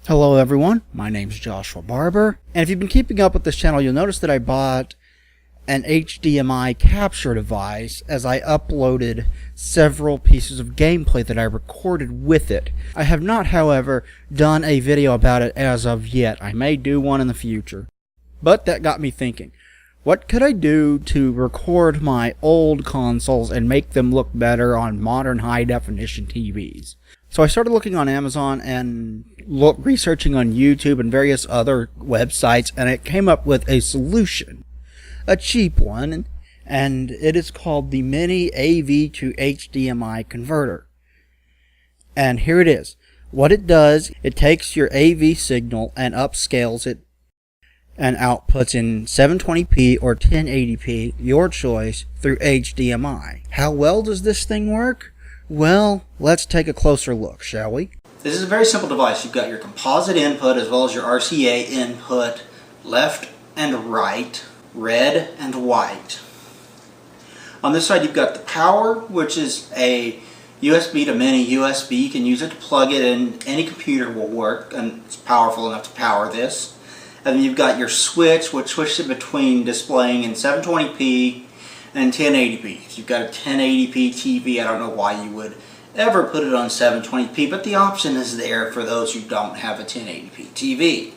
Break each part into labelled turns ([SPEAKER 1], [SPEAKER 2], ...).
[SPEAKER 1] Hello everyone, my name is Joshua Barber, and if you've been keeping up with this channel, you'll notice that I bought an HDMI capture device as I uploaded several pieces of gameplay that I recorded with it. I have not, however, done a video about it as of yet. I may do one in the future. But that got me thinking, what could I do to record my old consoles and make them look better on modern high-definition TVs? So I started looking on Amazon and researching on YouTube and various other websites, and it came up with a solution. A cheap one, and it is called the Mini AV2HDMI converter. And here it is. What it does, it takes your AV signal and upscales it and outputs in 720p or 1080p, your choice, through HDMI. How well does this thing work? Well, let's take a closer look, shall we? This is a very simple device. You've got your composite input as well as your RCA input, left and right, red and white. On this side you've got the power, which is a USB to mini USB. You can use it to plug it in. Any computer will work, and it's powerful enough to power this. And then you've got your switch, which switches it between displaying in 720p and 1080p. If you've got a 1080p TV, I don't know why you would ever put it on 720p, but the option is there for those who don't have a 1080p TV.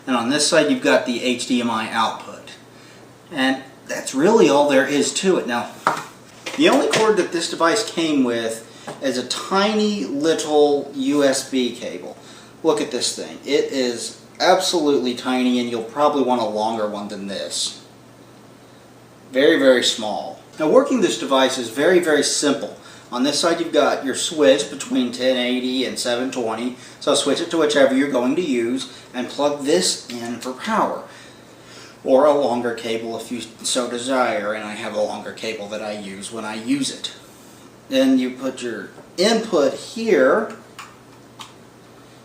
[SPEAKER 1] And on this side you've got the HDMI output. And that's really all there is to it. Now, the only cord that this device came with is a tiny little USB cable. Look at this thing. It is absolutely tiny, and you'll probably want a longer one than this. Very, very small. Now, working this device is very, very simple. On this side you've got your switch between 1080 and 720, so switch it to whichever you're going to use and plug this in for power. Or a longer cable if you so desire, and I have a longer cable that I use when I use it. Then you put your input here.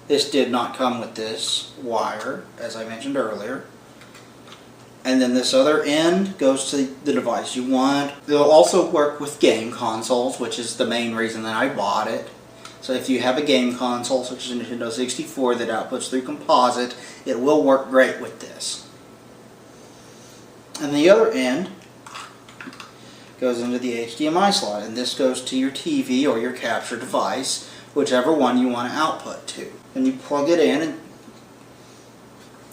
[SPEAKER 1] This did not come with this wire, as I mentioned earlier. And then this other end goes to the device you want. It'll also work with game consoles, which is the main reason that I bought it. So if you have a game console, such as a Nintendo 64 that outputs through composite, it will work great with this. And the other end goes into the HDMI slot, and this goes to your TV or your capture device, whichever one you want to output to. And you plug it in, and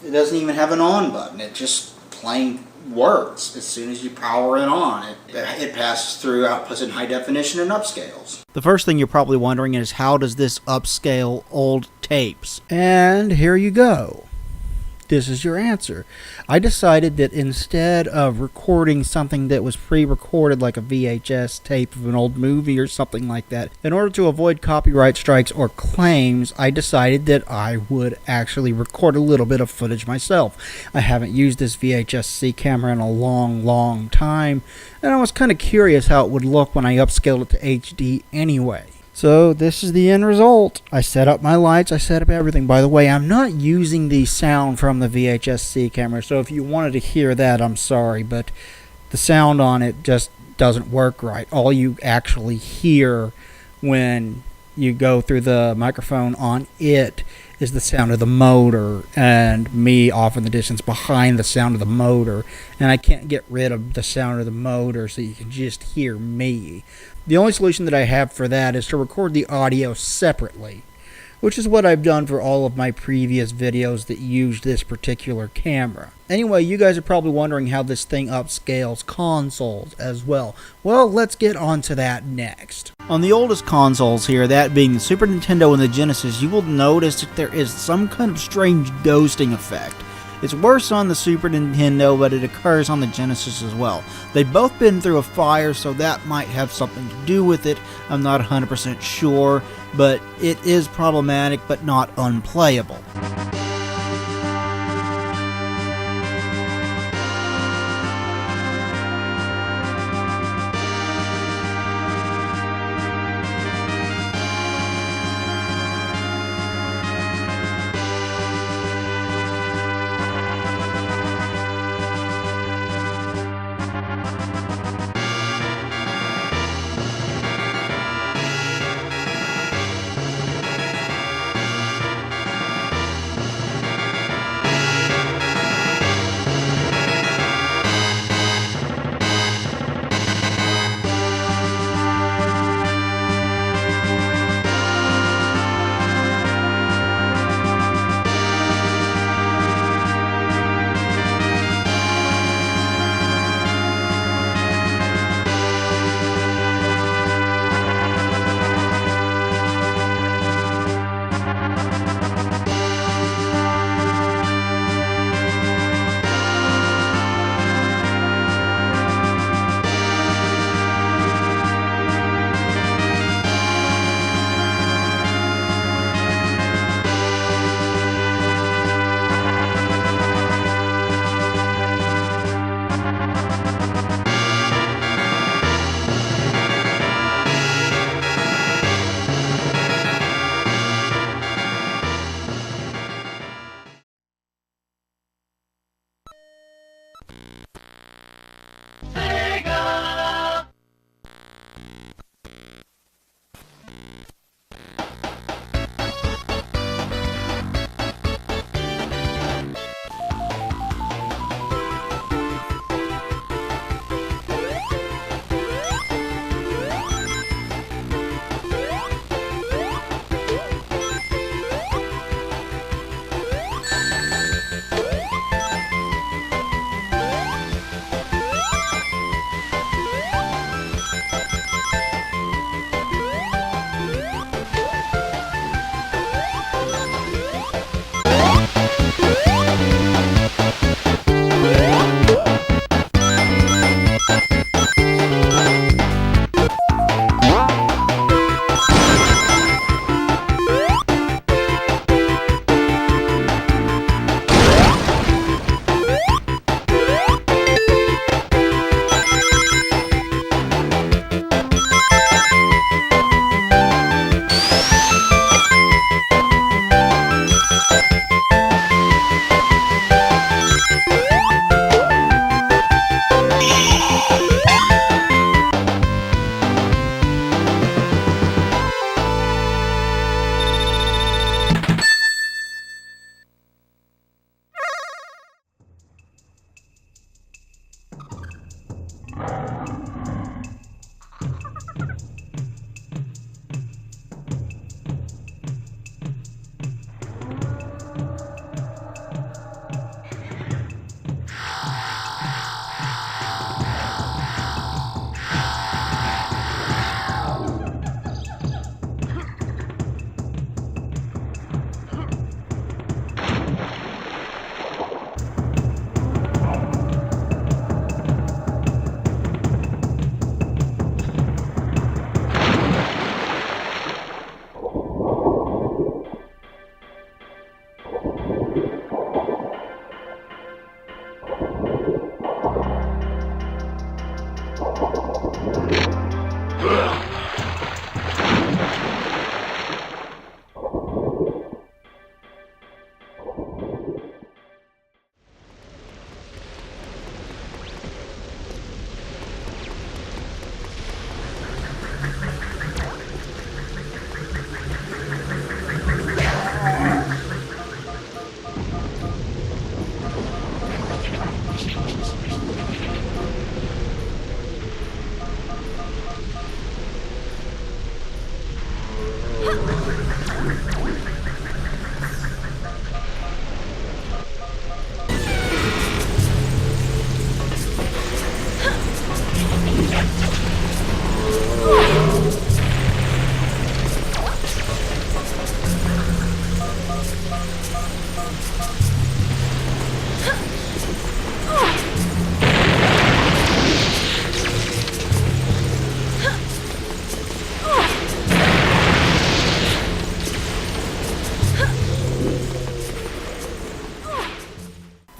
[SPEAKER 1] it doesn't even have an on button. It just plain works. As soon as you power it on, it passes through outputs in high definition and upscales. The first thing you're probably wondering is, how does this upscale old tapes? And here you go. This is your answer. I decided that instead of recording something that was pre-recorded like a VHS tape of an old movie or something like that, in order to avoid copyright strikes or claims, I decided that I would actually record a little bit of footage myself. I haven't used this VHS-C camera in a long time, and I was kind of curious how it would look when I upscaled it to HD anyway. So this is the end result. I set up my lights, I set up everything. By the way, I'm not using the sound from the VHS-C camera, so if you wanted to hear that, I'm sorry, but the sound on it just doesn't work right. All you actually hear when you go through the microphone on it is the sound of the motor, and me off in the distance behind the sound of the motor, and I can't get rid of the sound of the motor, so you can just hear me. The only solution that I have for that is to record the audio separately, which is what I've done for all of my previous videos that used this particular camera. Anyway, you guys are probably wondering how this thing upscales consoles as well. Well, let's get on to that next. On the oldest consoles here, that being the Super Nintendo and the Genesis, you will notice that there is some kind of strange ghosting effect. It's worse on the Super Nintendo, but it occurs on the Genesis as well. They've both been through a fire, so that might have something to do with it. I'm not 100% sure, but it is problematic, but not unplayable.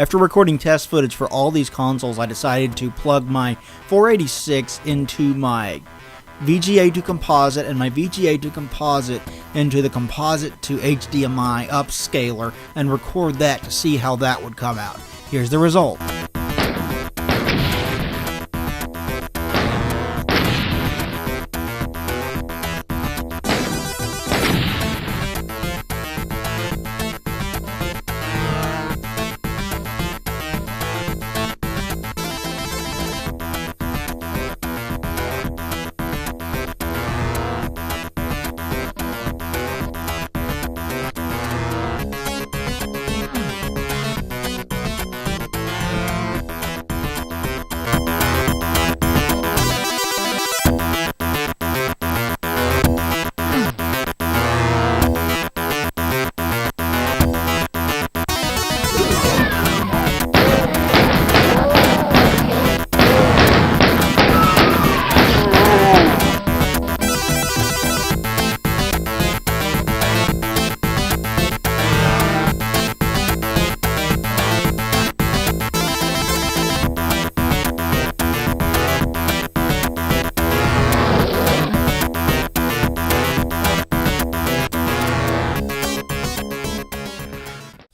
[SPEAKER 1] After recording test footage for all these consoles, I decided to plug my 486 into my VGA to composite and my VGA to composite into the composite to HDMI Upscaler and record that to see how that would come out. Here's the result.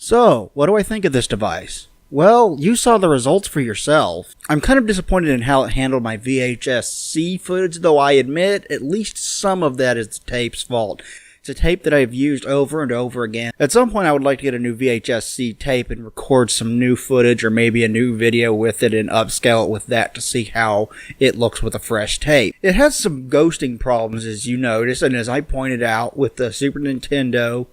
[SPEAKER 1] So, what do I think of this device? Well, you saw the results for yourself. I'm kind of disappointed in how it handled my VHS-C footage, though I admit at least some of that is the tape's fault. It's a tape that I've used over and over again. At some point I would like to get a new VHS-C tape and record some new footage or maybe a new video with it and upscale it with that to see how it looks with a fresh tape. It has some ghosting problems, as you notice, and as I pointed out with the Super Nintendo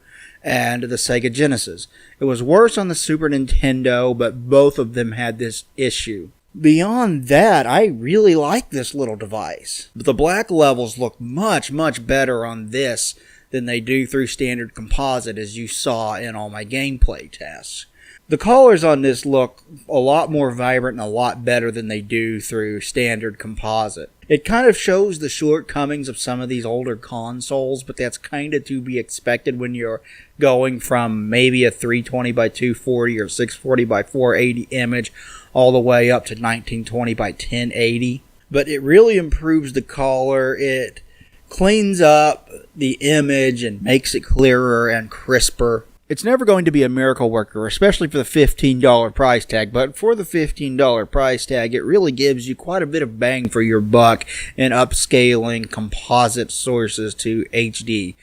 [SPEAKER 1] and the Sega Genesis. It was worse on the Super Nintendo, but both of them had this issue. Beyond that, I really like this little device. The black levels look much, much better on this than they do through standard composite, as you saw in all my gameplay tests. The colors on this look a lot more vibrant and a lot better than they do through standard composite. It kind of shows the shortcomings of some of these older consoles, but that's kind of to be expected when you're going from maybe a 320 by 240 or 640 by 480 image all the way up to 1920 by 1080. But it really improves the color. It cleans up the image and makes it clearer and crisper. It's never going to be a miracle worker, especially for the $15 price tag, but for the $15 price tag, it really gives you quite a bit of bang for your buck in upscaling composite sources to HD.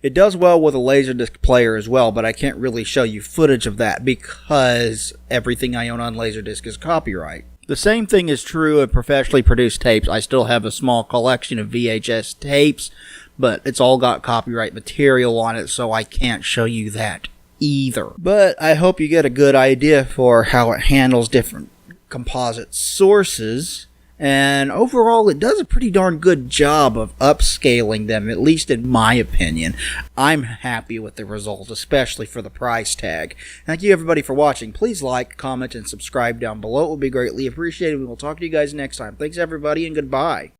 [SPEAKER 1] It does well with a Laserdisc player as well, but I can't really show you footage of that because everything I own on Laserdisc is copyright. The same thing is true of professionally produced tapes. I still have a small collection of VHS tapes, but it's all got copyright material on it, so I can't show you that either. But I hope you get a good idea for how it handles different composite sources, and overall it does a pretty darn good job of upscaling them, at least in my opinion. I'm happy with the result, especially for the price tag. Thank you everybody for watching. Please like, comment, and subscribe down below. It would be greatly appreciated. We will talk to you guys next time. Thanks everybody, and goodbye.